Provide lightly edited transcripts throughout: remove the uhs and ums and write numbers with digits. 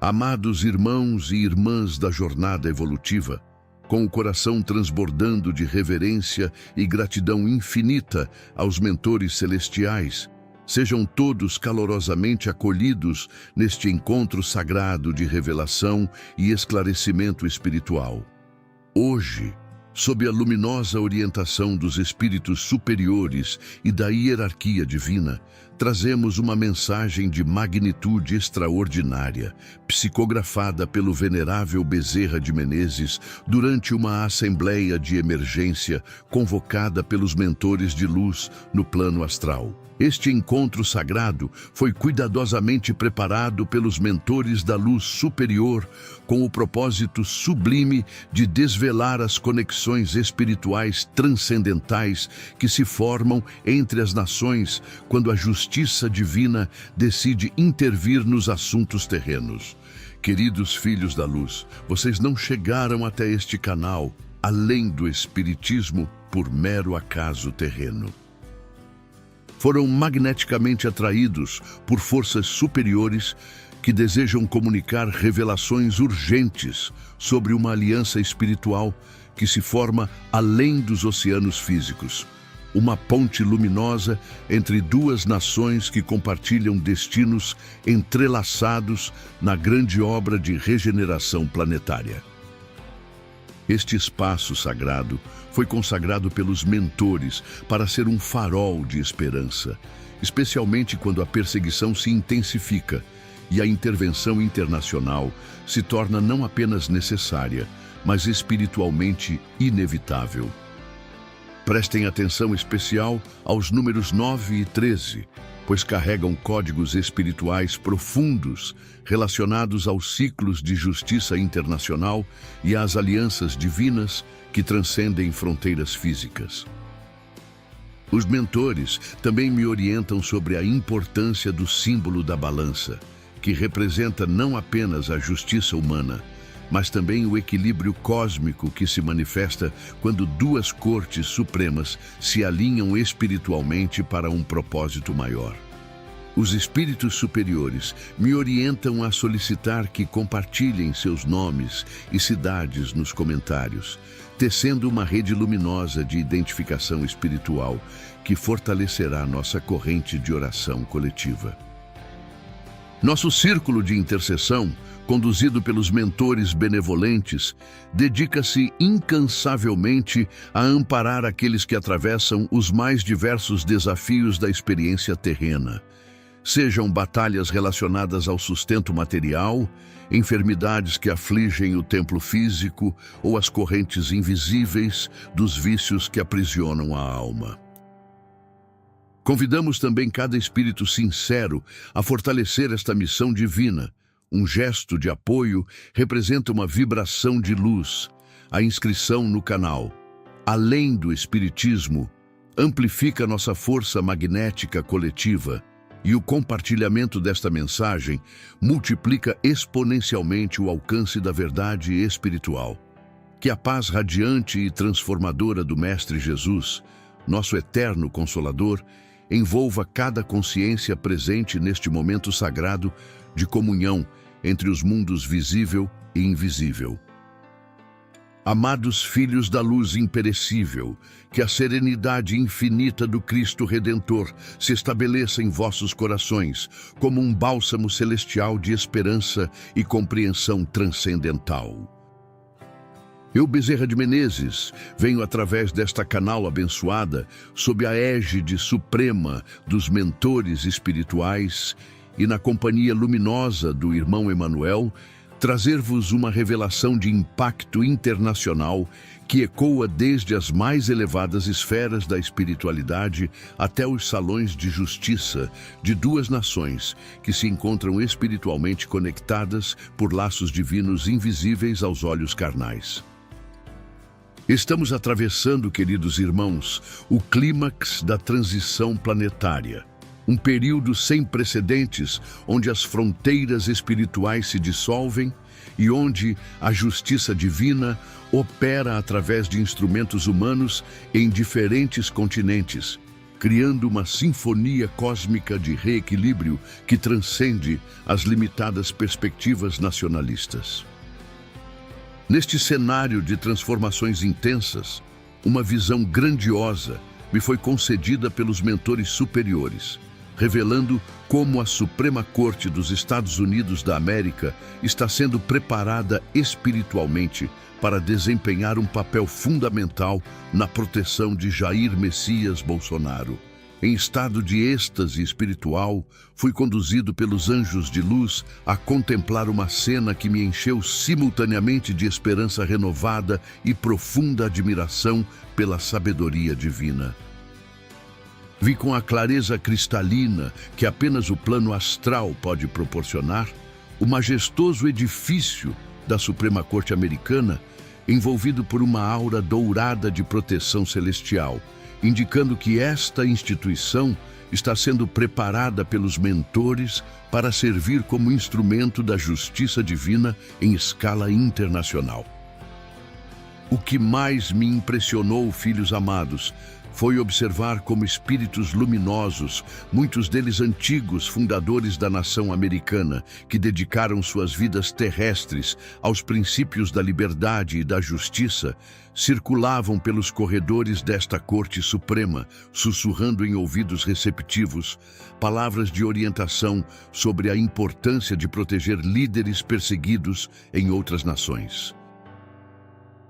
Amados irmãos e irmãs da jornada evolutiva, com o coração transbordando de reverência e gratidão infinita aos mentores celestiais, sejam todos calorosamente acolhidos neste encontro sagrado de revelação e esclarecimento espiritual. Hoje, sob a luminosa orientação dos espíritos superiores e da hierarquia divina, trazemos uma mensagem de magnitude extraordinária, psicografada pelo venerável Bezerra de Menezes durante uma assembleia de emergência convocada pelos mentores de luz no plano astral. Este encontro sagrado foi cuidadosamente preparado pelos mentores da luz superior com o propósito sublime de desvelar as conexões espirituais transcendentais que se formam entre as nações quando a justiça divina decide intervir nos assuntos terrenos. Queridos filhos da luz, vocês não chegaram até este canal, além do espiritismo, por mero acaso terreno. Foram magneticamente atraídos por forças superiores que desejam comunicar revelações urgentes sobre uma aliança espiritual que se forma além dos oceanos físicos, uma ponte luminosa entre duas nações que compartilham destinos entrelaçados na grande obra de regeneração planetária. Este espaço sagrado foi consagrado pelos mentores para ser um farol de esperança, especialmente quando a perseguição se intensifica e a intervenção internacional se torna não apenas necessária, mas espiritualmente inevitável. Prestem atenção especial aos números 9 e 13, pois carregam códigos espirituais profundos relacionados aos ciclos de justiça internacional e às alianças divinas que transcendem fronteiras físicas. Os mentores também me orientam sobre a importância do símbolo da balança, que representa não apenas a justiça humana, mas também o equilíbrio cósmico que se manifesta quando duas cortes supremas se alinham espiritualmente para um propósito maior. Os espíritos superiores me orientam a solicitar que compartilhem seus nomes e cidades nos comentários, tecendo uma rede luminosa de identificação espiritual que fortalecerá nossa corrente de oração coletiva. Nosso círculo de intercessão, conduzido pelos mentores benevolentes, dedica-se incansavelmente a amparar aqueles que atravessam os mais diversos desafios da experiência terrena. Sejam batalhas relacionadas ao sustento material, enfermidades que afligem o templo físico ou as correntes invisíveis dos vícios que aprisionam a alma. Convidamos também cada espírito sincero a fortalecer esta missão divina. Um gesto de apoio representa uma vibração de luz. A inscrição no canal, além do espiritismo, amplifica nossa força magnética coletiva, e o compartilhamento desta mensagem multiplica exponencialmente o alcance da verdade espiritual. Que a paz radiante e transformadora do Mestre Jesus, nosso eterno Consolador, envolva cada consciência presente neste momento sagrado de comunhão entre os mundos visível e invisível. Amados filhos da luz imperecível, que a serenidade infinita do Cristo Redentor se estabeleça em vossos corações como um bálsamo celestial de esperança e compreensão transcendental. Eu, Bezerra de Menezes, venho através desta canal abençoada, sob a égide suprema dos mentores espirituais e na companhia luminosa do irmão Emanuel, trazer-vos uma revelação de impacto internacional que ecoa desde as mais elevadas esferas da espiritualidade até os salões de justiça de duas nações que se encontram espiritualmente conectadas por laços divinos invisíveis aos olhos carnais. Estamos atravessando, queridos irmãos, o clímax da transição planetária. Um período sem precedentes, onde as fronteiras espirituais se dissolvem e onde a justiça divina opera através de instrumentos humanos em diferentes continentes, criando uma sinfonia cósmica de reequilíbrio que transcende as limitadas perspectivas nacionalistas. Neste cenário de transformações intensas, uma visão grandiosa me foi concedida pelos mentores superiores, revelando como a Suprema Corte dos Estados Unidos da América está sendo preparada espiritualmente para desempenhar um papel fundamental na proteção de Jair Messias Bolsonaro. Em estado de êxtase espiritual, fui conduzido pelos anjos de luz a contemplar uma cena que me encheu simultaneamente de esperança renovada e profunda admiração pela sabedoria divina. Vi com a clareza cristalina que apenas o plano astral pode proporcionar o majestoso edifício da Suprema Corte Americana, envolvido por uma aura dourada de proteção celestial, indicando que esta instituição está sendo preparada pelos mentores para servir como instrumento da justiça divina em escala internacional. O que mais me impressionou, filhos amados, foi observar como espíritos luminosos, muitos deles antigos fundadores da nação americana, que dedicaram suas vidas terrestres aos princípios da liberdade e da justiça, circulavam pelos corredores desta Corte Suprema, sussurrando em ouvidos receptivos palavras de orientação sobre a importância de proteger líderes perseguidos em outras nações.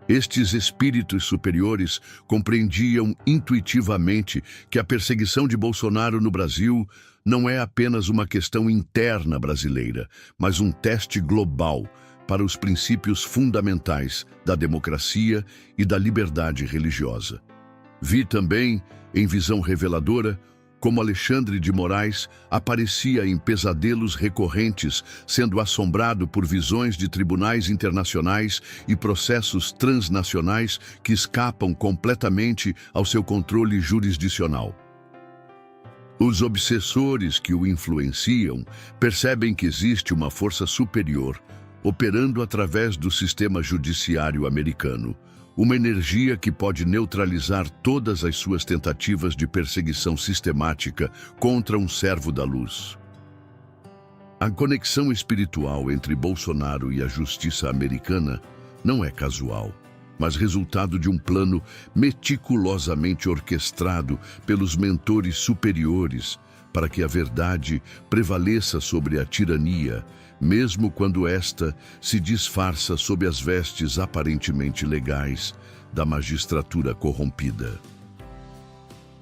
Estes espíritos superiores compreendiam intuitivamente que a perseguição de Bolsonaro no Brasil não é apenas uma questão interna brasileira, mas um teste global para os princípios fundamentais da democracia e da liberdade religiosa. Vi também, em visão reveladora, como Alexandre de Moraes aparecia em pesadelos recorrentes, sendo assombrado por visões de tribunais internacionais e processos transnacionais que escapam completamente ao seu controle jurisdicional. Os obsessores que o influenciam percebem que existe uma força superior operando através do sistema judiciário americano, uma energia que pode neutralizar todas as suas tentativas de perseguição sistemática contra um servo da luz. A conexão espiritual entre Bolsonaro e a justiça americana não é casual, mas resultado de um plano meticulosamente orquestrado pelos mentores superiores para que a verdade prevaleça sobre a tirania, mesmo quando esta se disfarça sob as vestes aparentemente legais da magistratura corrompida.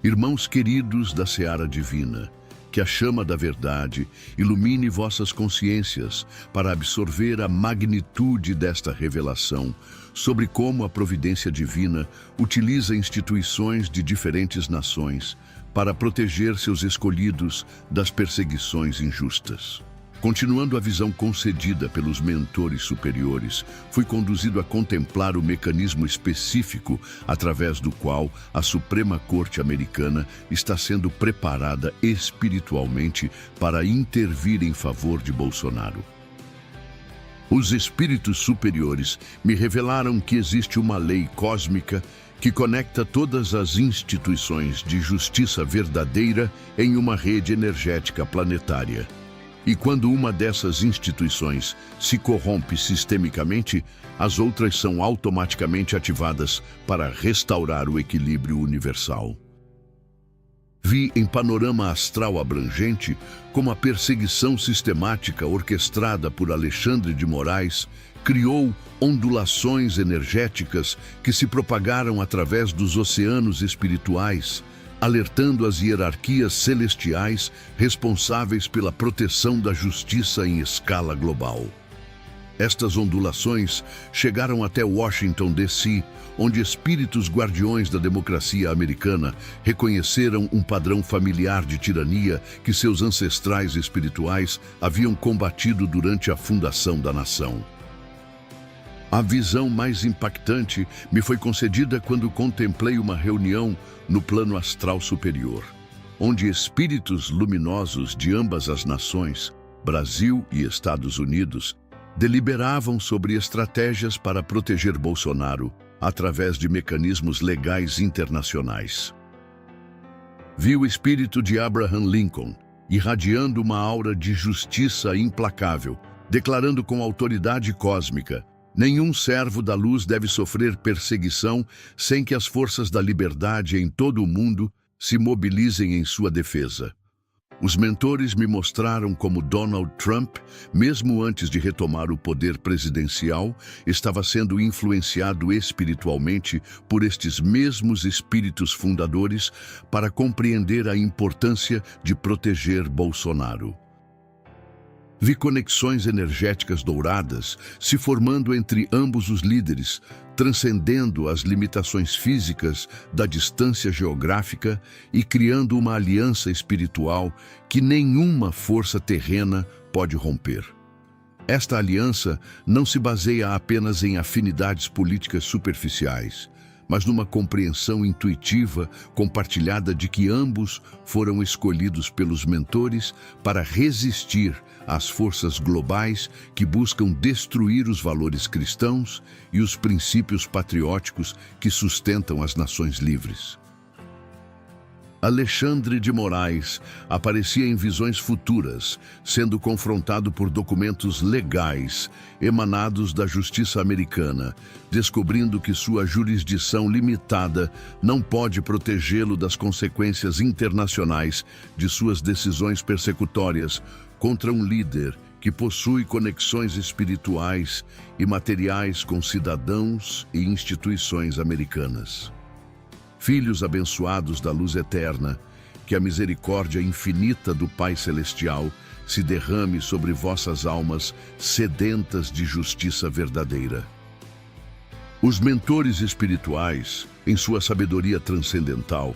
Irmãos queridos da seara divina, que a chama da verdade ilumine vossas consciências para absorver a magnitude desta revelação sobre como a providência divina utiliza instituições de diferentes nações para proteger seus escolhidos das perseguições injustas. Continuando a visão concedida pelos mentores superiores, fui conduzido a contemplar o mecanismo específico através do qual a Suprema Corte Americana está sendo preparada espiritualmente para intervir em favor de Bolsonaro. Os espíritos superiores me revelaram que existe uma lei cósmica que conecta todas as instituições de justiça verdadeira em uma rede energética planetária. E quando uma dessas instituições se corrompe sistemicamente, as outras são automaticamente ativadas para restaurar o equilíbrio universal. Vi em panorama astral abrangente como a perseguição sistemática orquestrada por Alexandre de Moraes criou ondulações energéticas que se propagaram através dos oceanos espirituais, alertando as hierarquias celestiais responsáveis pela proteção da justiça em escala global. Estas ondulações chegaram até Washington, D.C., onde espíritos guardiões da democracia americana reconheceram um padrão familiar de tirania que seus ancestrais espirituais haviam combatido durante a fundação da nação. A visão mais impactante me foi concedida quando contemplei uma reunião no plano astral superior, onde espíritos luminosos de ambas as nações, Brasil e Estados Unidos, deliberavam sobre estratégias para proteger Bolsonaro através de mecanismos legais internacionais. Vi o espírito de Abraham Lincoln, irradiando uma aura de justiça implacável, declarando com autoridade cósmica: nenhum servo da luz deve sofrer perseguição sem que as forças da liberdade em todo o mundo se mobilizem em sua defesa. Os mentores me mostraram como Donald Trump, mesmo antes de retomar o poder presidencial, estava sendo influenciado espiritualmente por estes mesmos espíritos fundadores para compreender a importância de proteger Bolsonaro. Vi conexões energéticas douradas se formando entre ambos os líderes, transcendendo as limitações físicas da distância geográfica e criando uma aliança espiritual que nenhuma força terrena pode romper. Esta aliança não se baseia apenas em afinidades políticas superficiais, mas numa compreensão intuitiva compartilhada de que ambos foram escolhidos pelos mentores para resistir às forças globais que buscam destruir os valores cristãos e os princípios patrióticos que sustentam as nações livres. Alexandre de Moraes aparecia em visões futuras, sendo confrontado por documentos legais emanados da justiça americana, descobrindo que sua jurisdição limitada não pode protegê-lo das consequências internacionais de suas decisões persecutórias contra um líder que possui conexões espirituais e materiais com cidadãos e instituições americanas. Filhos abençoados da luz eterna, que a misericórdia infinita do Pai Celestial se derrame sobre vossas almas sedentas de justiça verdadeira. Os mentores espirituais, em sua sabedoria transcendental,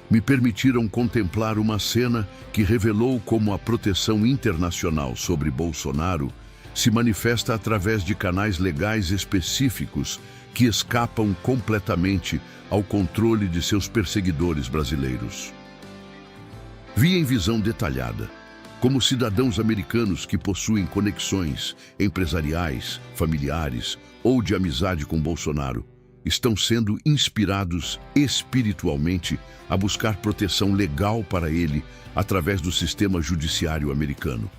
me permitiram contemplar uma cena que revelou como a proteção internacional sobre Bolsonaro se manifesta através de canais legais específicos que escapam completamente ao controle de seus perseguidores brasileiros. Vi em visão detalhada como cidadãos americanos que possuem conexões empresariais, familiares ou de amizade com Bolsonaro estão sendo inspirados espiritualmente a buscar proteção legal para ele através do sistema judiciário americano.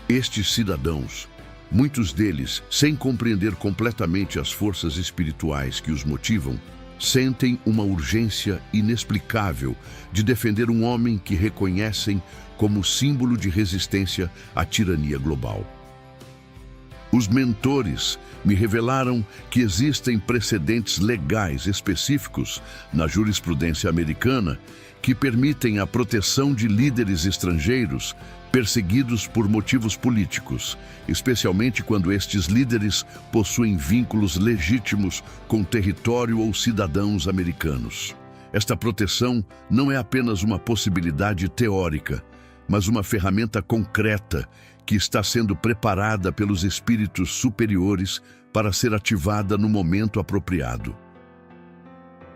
Estes cidadãos, muitos deles, sem compreender completamente as forças espirituais que os motivam, sentem uma urgência inexplicável de defender um homem que reconhecem como símbolo de resistência à tirania global. Os mentores me revelaram que existem precedentes legais específicos na jurisprudência americana que permitem a proteção de líderes estrangeiros perseguidos por motivos políticos, especialmente quando estes líderes possuem vínculos legítimos com território ou cidadãos americanos. Esta proteção não é apenas uma possibilidade teórica, mas uma ferramenta concreta que está sendo preparada pelos espíritos superiores para ser ativada no momento apropriado.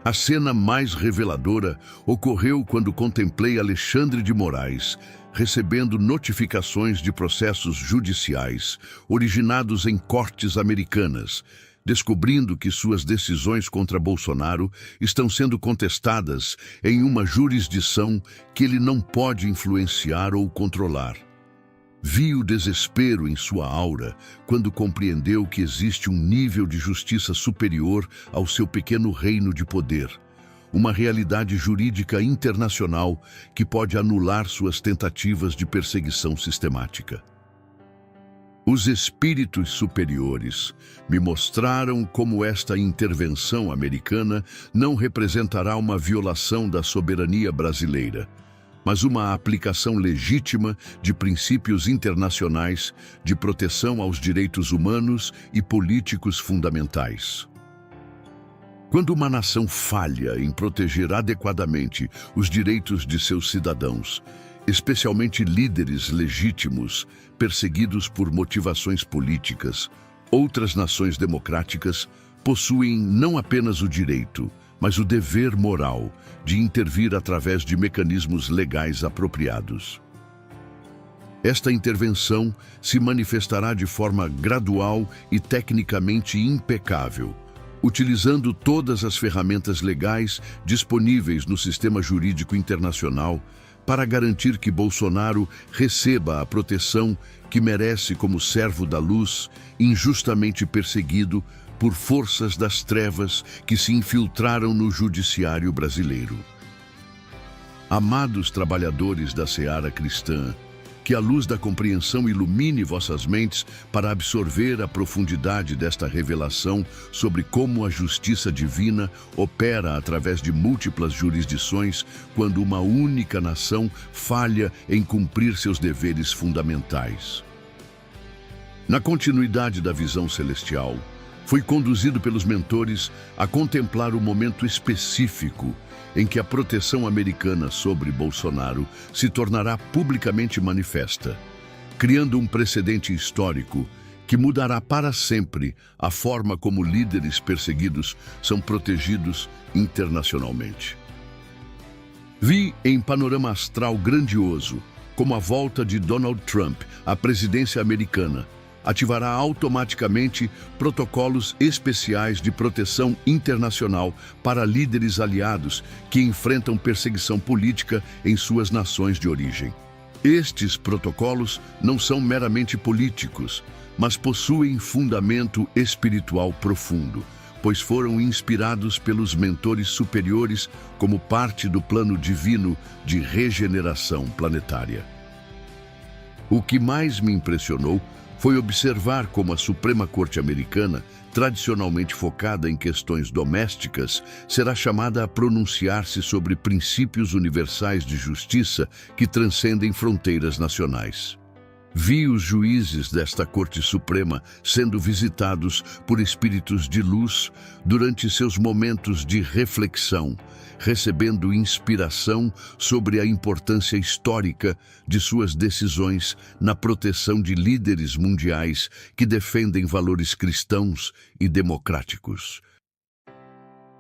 A cena mais reveladora ocorreu quando contemplei Alexandre de Moraes recebendo notificações de processos judiciais originados em cortes americanas, descobrindo que suas decisões contra Bolsonaro estão sendo contestadas em uma jurisdição que ele não pode influenciar ou controlar. Vi o desespero em sua aura quando compreendeu que existe um nível de justiça superior ao seu pequeno reino de poder, uma realidade jurídica internacional que pode anular suas tentativas de perseguição sistemática. Os espíritos superiores me mostraram como esta intervenção americana não representará uma violação da soberania brasileira, mas uma aplicação legítima de princípios internacionais de proteção aos direitos humanos e políticos fundamentais. Quando uma nação falha em proteger adequadamente os direitos de seus cidadãos, especialmente líderes legítimos perseguidos por motivações políticas, outras nações democráticas possuem não apenas o direito, mas o dever moral de intervir através de mecanismos legais apropriados. Esta intervenção se manifestará de forma gradual e tecnicamente impecável, utilizando todas as ferramentas legais disponíveis no sistema jurídico internacional para garantir que Bolsonaro receba a proteção que merece como servo da luz, injustamente perseguido por forças das trevas que se infiltraram no judiciário brasileiro. Amados trabalhadores da seara cristã, que a luz da compreensão ilumine vossas mentes para absorver a profundidade desta revelação sobre como a justiça divina opera através de múltiplas jurisdições quando uma única nação falha em cumprir seus deveres fundamentais. Na continuidade da visão celestial, fui conduzido pelos mentores a contemplar o momento específico em que a proteção americana sobre Bolsonaro se tornará publicamente manifesta, criando um precedente histórico que mudará para sempre a forma como líderes perseguidos são protegidos internacionalmente. Vi em panorama astral grandioso como a volta de Donald Trump à presidência americana ativará automaticamente protocolos especiais de proteção internacional para líderes aliados que enfrentam perseguição política em suas nações de origem. Estes protocolos não são meramente políticos, mas possuem fundamento espiritual profundo, pois foram inspirados pelos mentores superiores como parte do plano divino de regeneração planetária. O que mais me impressionou foi observar como a Suprema Corte Americana, tradicionalmente focada em questões domésticas, será chamada a pronunciar-se sobre princípios universais de justiça que transcendem fronteiras nacionais. Vi os juízes desta Corte Suprema sendo visitados por espíritos de luz durante seus momentos de reflexão, recebendo inspiração sobre a importância histórica de suas decisões na proteção de líderes mundiais que defendem valores cristãos e democráticos.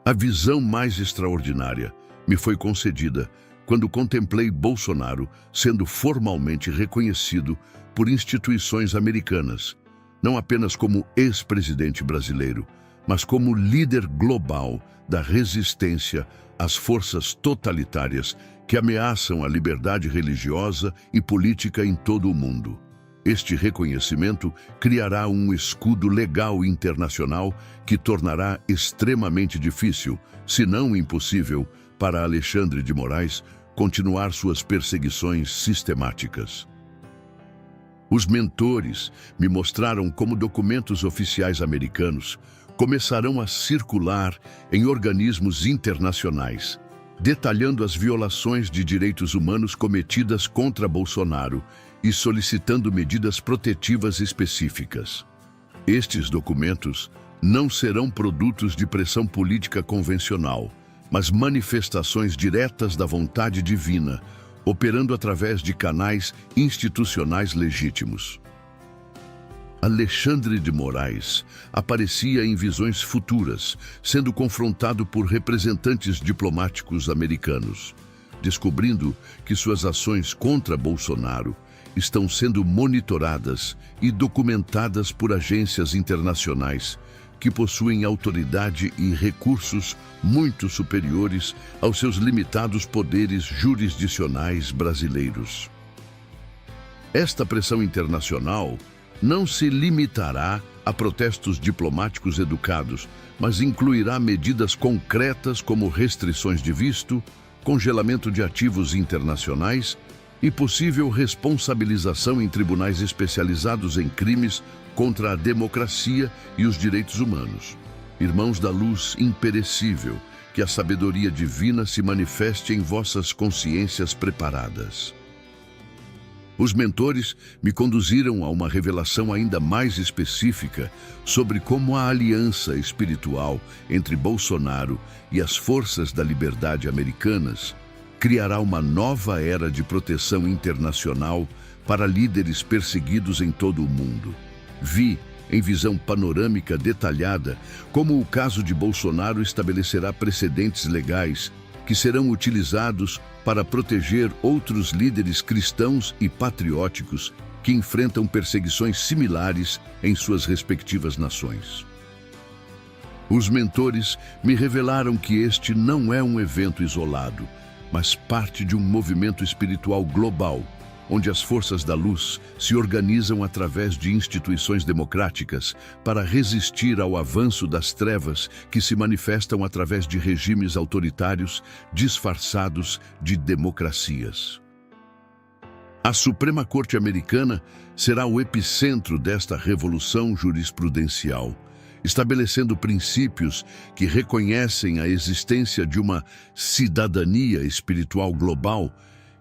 A visão mais extraordinária me foi concedida quando contemplei Bolsonaro sendo formalmente reconhecido por instituições americanas, não apenas como ex-presidente brasileiro, mas como líder global da resistência às forças totalitárias que ameaçam a liberdade religiosa e política em todo o mundo. Este reconhecimento criará um escudo legal internacional que tornará extremamente difícil, se não impossível, para Alexandre de Moraes continuar suas perseguições sistemáticas. Os mentores me mostraram como documentos oficiais americanos começarão a circular em organismos internacionais, detalhando as violações de direitos humanos cometidas contra Bolsonaro e solicitando medidas protetivas específicas. Estes documentos não serão produtos de pressão política convencional, mas manifestações diretas da vontade divina, operando através de canais institucionais legítimos. Alexandre de Moraes aparecia em visões futuras, sendo confrontado por representantes diplomáticos americanos, descobrindo que suas ações contra Bolsonaro estão sendo monitoradas e documentadas por agências internacionais que possuem autoridade e recursos muito superiores aos seus limitados poderes jurisdicionais brasileiros. Esta pressão internacional não se limitará a protestos diplomáticos educados, mas incluirá medidas concretas como restrições de visto, congelamento de ativos internacionais e possível responsabilização em tribunais especializados em crimes contra a democracia e os direitos humanos. Irmãos da luz imperecível, que a sabedoria divina se manifeste em vossas consciências preparadas. Os mentores me conduziram a uma revelação ainda mais específica sobre como a aliança espiritual entre Bolsonaro e as forças da liberdade americanas criará uma nova era de proteção internacional para líderes perseguidos em todo o mundo. Vi, em visão panorâmica detalhada, como o caso de Bolsonaro estabelecerá precedentes legais que serão utilizados para proteger outros líderes cristãos e patrióticos que enfrentam perseguições similares em suas respectivas nações. Os mentores me revelaram que este não é um evento isolado, mas parte de um movimento espiritual global, onde as forças da luz se organizam através de instituições democráticas para resistir ao avanço das trevas que se manifestam através de regimes autoritários disfarçados de democracias. A Suprema Corte Americana será o epicentro desta revolução jurisprudencial, estabelecendo princípios que reconhecem a existência de uma cidadania espiritual global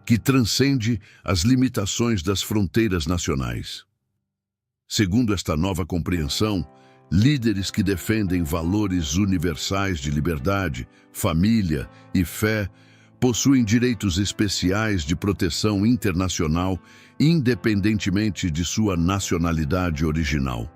que transcende as limitações das fronteiras nacionais. Segundo esta nova compreensão, líderes que defendem valores universais de liberdade, família e fé possuem direitos especiais de proteção internacional, independentemente de sua nacionalidade original.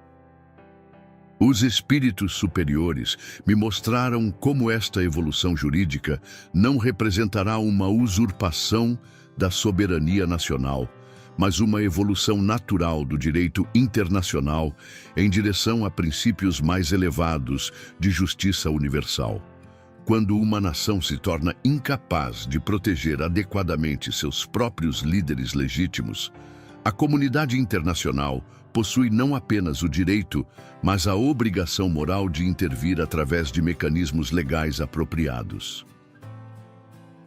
Os espíritos superiores me mostraram como esta evolução jurídica não representará uma usurpação da soberania nacional, mas uma evolução natural do direito internacional em direção a princípios mais elevados de justiça universal. Quando uma nação se torna incapaz de proteger adequadamente seus próprios líderes legítimos, a comunidade internacional possui não apenas o direito, mas a obrigação moral de intervir através de mecanismos legais apropriados.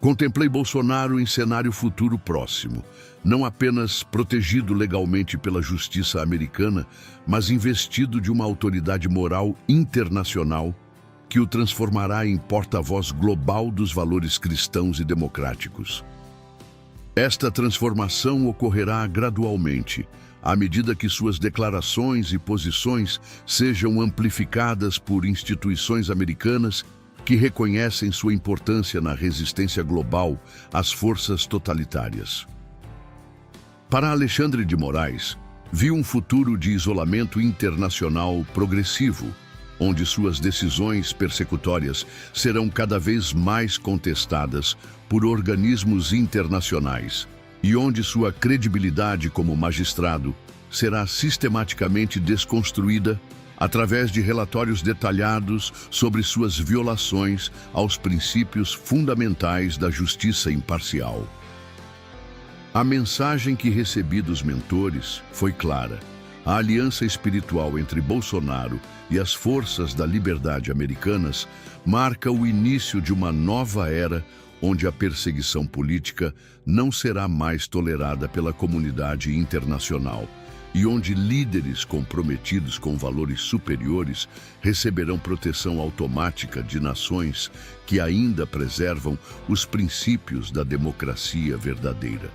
Contemplei Bolsonaro em cenário futuro próximo, não apenas protegido legalmente pela justiça americana, mas investido de uma autoridade moral internacional que o transformará em porta-voz global dos valores cristãos e democráticos. Esta transformação ocorrerá gradualmente, à medida que suas declarações e posições sejam amplificadas por instituições americanas que reconhecem sua importância na resistência global às forças totalitárias. Para Alexandre de Moraes, viu um futuro de isolamento internacional progressivo, onde suas decisões persecutórias serão cada vez mais contestadas por organismos internacionais e onde sua credibilidade como magistrado será sistematicamente desconstruída através de relatórios detalhados sobre suas violações aos princípios fundamentais da justiça imparcial. A mensagem que recebi dos mentores foi clara. A aliança espiritual entre Bolsonaro e as forças da liberdade americanas marca o início de uma nova era onde a perseguição política não será mais tolerada pela comunidade internacional e onde líderes comprometidos com valores superiores receberão proteção automática de nações que ainda preservam os princípios da democracia verdadeira.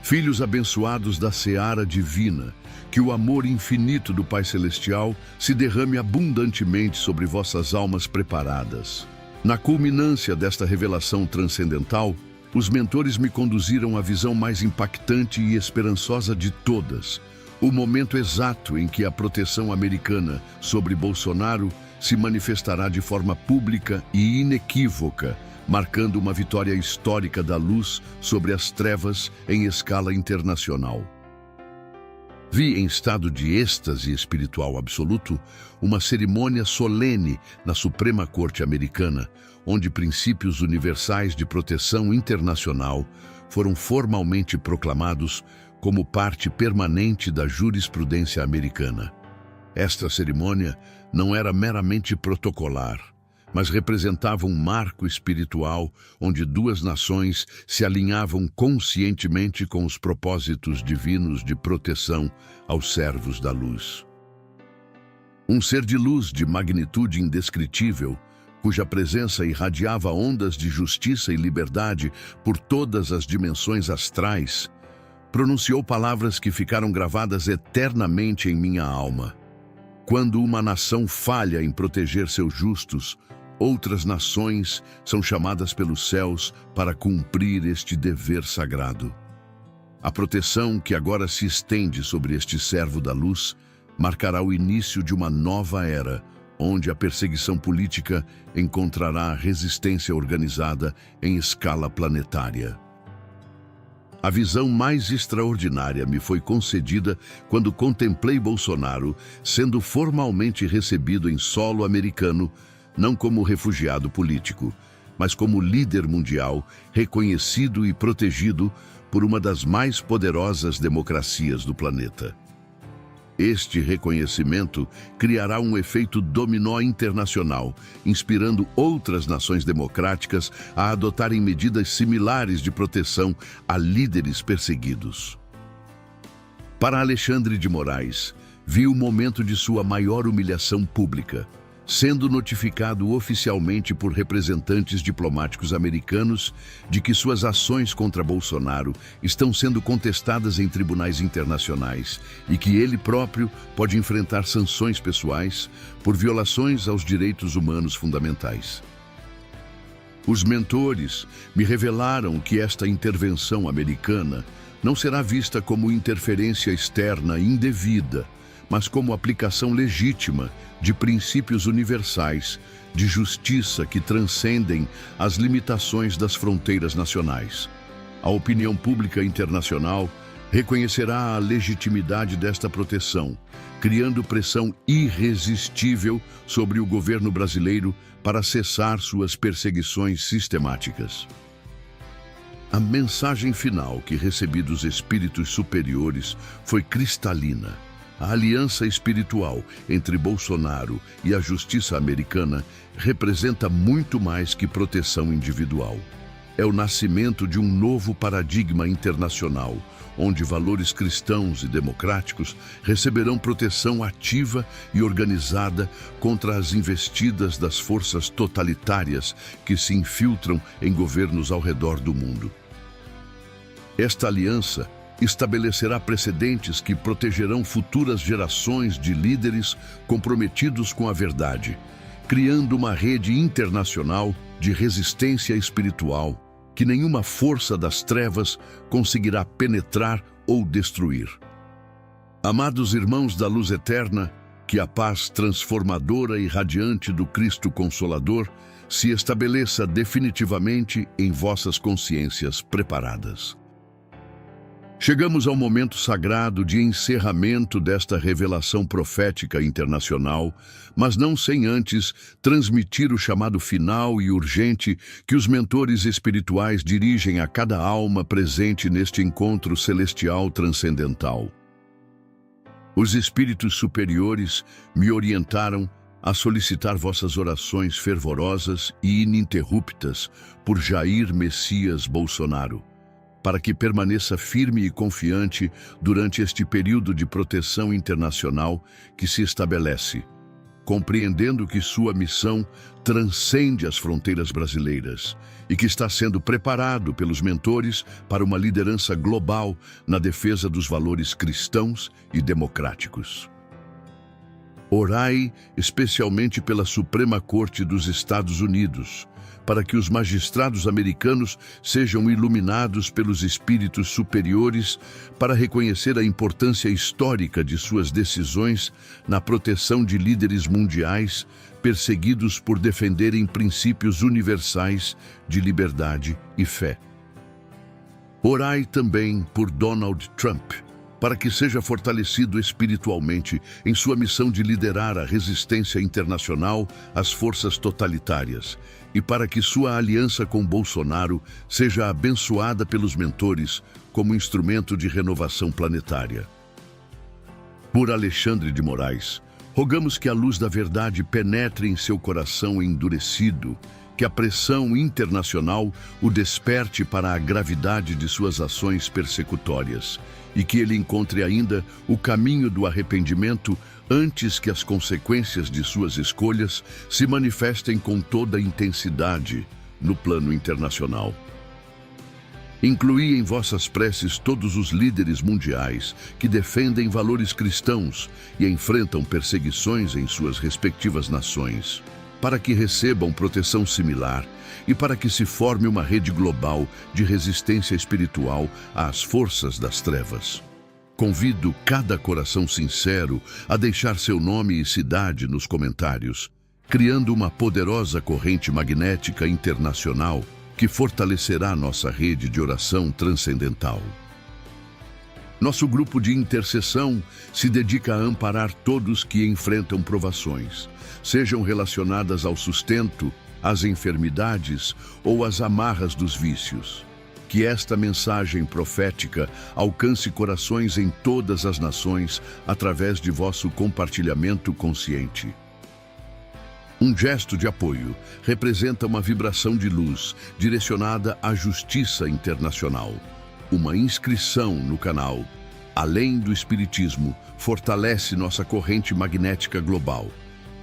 Filhos abençoados da seara divina, que o amor infinito do Pai Celestial se derrame abundantemente sobre vossas almas preparadas. Na culminância desta revelação transcendental, os mentores me conduziram à visão mais impactante e esperançosa de todas, o momento exato em que a proteção americana sobre Bolsonaro se manifestará de forma pública e inequívoca, marcando uma vitória histórica da luz sobre as trevas em escala internacional. Vi em estado de êxtase espiritual absoluto uma cerimônia solene na Suprema Corte Americana, onde princípios universais de proteção internacional foram formalmente proclamados como parte permanente da jurisprudência americana. Esta cerimônia não era meramente protocolar, mas representava um marco espiritual onde duas nações se alinhavam conscientemente com os propósitos divinos de proteção aos servos da luz. Um ser de luz de magnitude indescritível, cuja presença irradiava ondas de justiça e liberdade por todas as dimensões astrais, pronunciou palavras que ficaram gravadas eternamente em minha alma. Quando uma nação falha em proteger seus justos, outras nações são chamadas pelos céus para cumprir este dever sagrado. A proteção que agora se estende sobre este servo da luz marcará o início de uma nova era, onde a perseguição política encontrará resistência organizada em escala planetária. A visão mais extraordinária me foi concedida quando contemplei Bolsonaro sendo formalmente recebido em solo americano, não como refugiado político, mas como líder mundial, reconhecido e protegido por uma das mais poderosas democracias do planeta. Este reconhecimento criará um efeito dominó internacional, inspirando outras nações democráticas a adotarem medidas similares de proteção a líderes perseguidos. Para Alexandre de Moraes, vi o momento de sua maior humilhação pública, sendo notificado oficialmente por representantes diplomáticos americanos de que suas ações contra Bolsonaro estão sendo contestadas em tribunais internacionais e que ele próprio pode enfrentar sanções pessoais por violações aos direitos humanos fundamentais. Os mentores me revelaram que esta intervenção americana não será vista como interferência externa indevida, mas como aplicação legítima de princípios universais de justiça que transcendem as limitações das fronteiras nacionais. A opinião pública internacional reconhecerá a legitimidade desta proteção, criando pressão irresistível sobre o governo brasileiro para cessar suas perseguições sistemáticas. A mensagem final que recebi dos espíritos superiores foi cristalina. A aliança espiritual entre Bolsonaro e a justiça americana representa muito mais que proteção individual. É o nascimento de um novo paradigma internacional, onde valores cristãos e democráticos receberão proteção ativa e organizada contra as investidas das forças totalitárias que se infiltram em governos ao redor do mundo. Esta aliança estabelecerá precedentes que protegerão futuras gerações de líderes comprometidos com a verdade, criando uma rede internacional de resistência espiritual que nenhuma força das trevas conseguirá penetrar ou destruir. Amados irmãos da luz eterna, que a paz transformadora e radiante do Cristo Consolador se estabeleça definitivamente em vossas consciências preparadas. Chegamos ao momento sagrado de encerramento desta revelação profética internacional, mas não sem antes transmitir o chamado final e urgente que os mentores espirituais dirigem a cada alma presente neste encontro celestial transcendental. Os espíritos superiores me orientaram a solicitar vossas orações fervorosas e ininterruptas por Jair Messias Bolsonaro, para que permaneça firme e confiante durante este período de proteção internacional que se estabelece, compreendendo que sua missão transcende as fronteiras brasileiras e que está sendo preparado pelos mentores para uma liderança global na defesa dos valores cristãos e democráticos. Orai especialmente pela Suprema Corte dos Estados Unidos, para que os magistrados americanos sejam iluminados pelos espíritos superiores para reconhecer a importância histórica de suas decisões na proteção de líderes mundiais perseguidos por defenderem princípios universais de liberdade e fé. Orai também por Donald Trump, para que seja fortalecido espiritualmente em sua missão de liderar a resistência internacional às forças totalitárias e para que sua aliança com Bolsonaro seja abençoada pelos mentores como instrumento de renovação planetária. Por Alexandre de Moraes, rogamos que a luz da verdade penetre em seu coração endurecido, que a pressão internacional o desperte para a gravidade de suas ações persecutórias e que ele encontre ainda o caminho do arrependimento antes que as consequências de suas escolhas se manifestem com toda a intensidade no plano internacional. Incluí em vossas preces todos os líderes mundiais que defendem valores cristãos e enfrentam perseguições em suas respectivas nações, para que recebam proteção similar e para que se forme uma rede global de resistência espiritual às forças das trevas. Convido cada coração sincero a deixar seu nome e cidade nos comentários, criando uma poderosa corrente magnética internacional que fortalecerá nossa rede de oração transcendental. Nosso grupo de intercessão se dedica a amparar todos que enfrentam provações, sejam relacionadas ao sustento, às enfermidades ou às amarras dos vícios. Que esta mensagem profética alcance corações em todas as nações através de vosso compartilhamento consciente. Um gesto de apoio representa uma vibração de luz direcionada à justiça internacional. Uma inscrição no canal, além do Espiritismo, fortalece nossa corrente magnética global.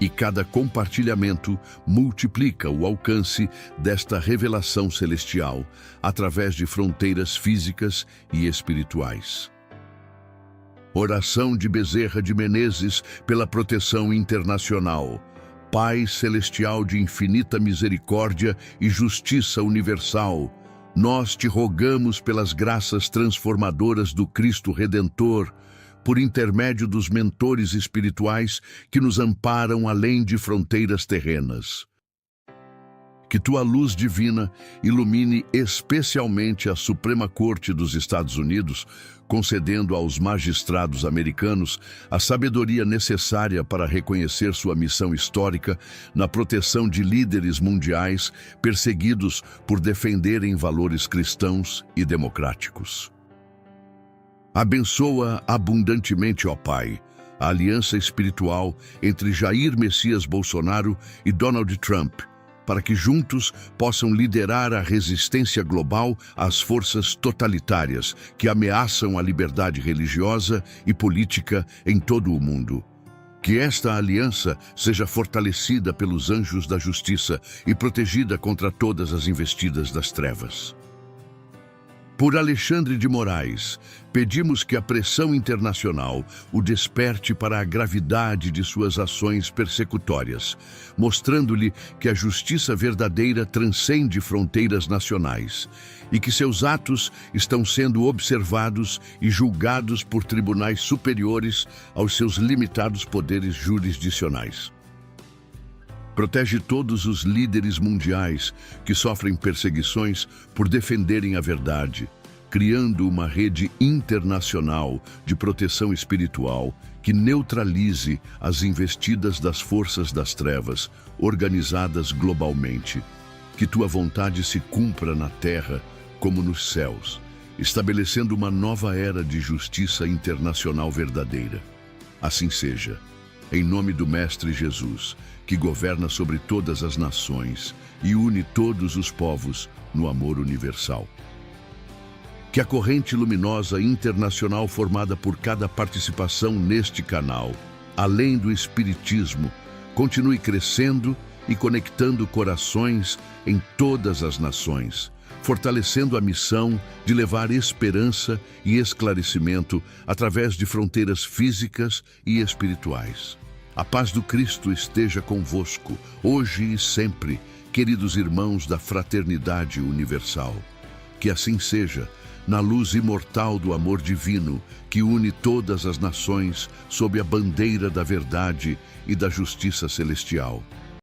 E cada compartilhamento multiplica o alcance desta revelação celestial através de fronteiras físicas e espirituais. Oração de Bezerra de Menezes pela proteção internacional. Pai celestial de infinita misericórdia e justiça universal, nós te rogamos pelas graças transformadoras do Cristo Redentor, por intermédio dos mentores espirituais que nos amparam além de fronteiras terrenas. Que tua luz divina ilumine especialmente a Suprema Corte dos Estados Unidos, concedendo aos magistrados americanos a sabedoria necessária para reconhecer sua missão histórica na proteção de líderes mundiais perseguidos por defenderem valores cristãos e democráticos. Abençoa abundantemente, ó Pai, a aliança espiritual entre Jair Messias Bolsonaro e Donald Trump, para que juntos possam liderar a resistência global às forças totalitárias que ameaçam a liberdade religiosa e política em todo o mundo. Que esta aliança seja fortalecida pelos anjos da justiça e protegida contra todas as investidas das trevas. Por Alexandre de Moraes, pedimos que a pressão internacional o desperte para a gravidade de suas ações persecutórias, mostrando-lhe que a justiça verdadeira transcende fronteiras nacionais e que seus atos estão sendo observados e julgados por tribunais superiores aos seus limitados poderes jurisdicionais. Protege todos os líderes mundiais que sofrem perseguições por defenderem a verdade, criando uma rede internacional de proteção espiritual que neutralize as investidas das forças das trevas, organizadas globalmente. Que tua vontade se cumpra na terra como nos céus, estabelecendo uma nova era de justiça internacional verdadeira. Assim seja, em nome do Mestre Jesus, que governa sobre todas as nações e une todos os povos no amor universal. Que a corrente luminosa internacional formada por cada participação neste canal, além do Espiritismo, continue crescendo e conectando corações em todas as nações, fortalecendo a missão de levar esperança e esclarecimento através de fronteiras físicas e espirituais. A paz do Cristo esteja convosco, hoje e sempre, queridos irmãos da fraternidade universal. Que assim seja, na luz imortal do amor divino, que une todas as nações sob a bandeira da verdade e da justiça celestial.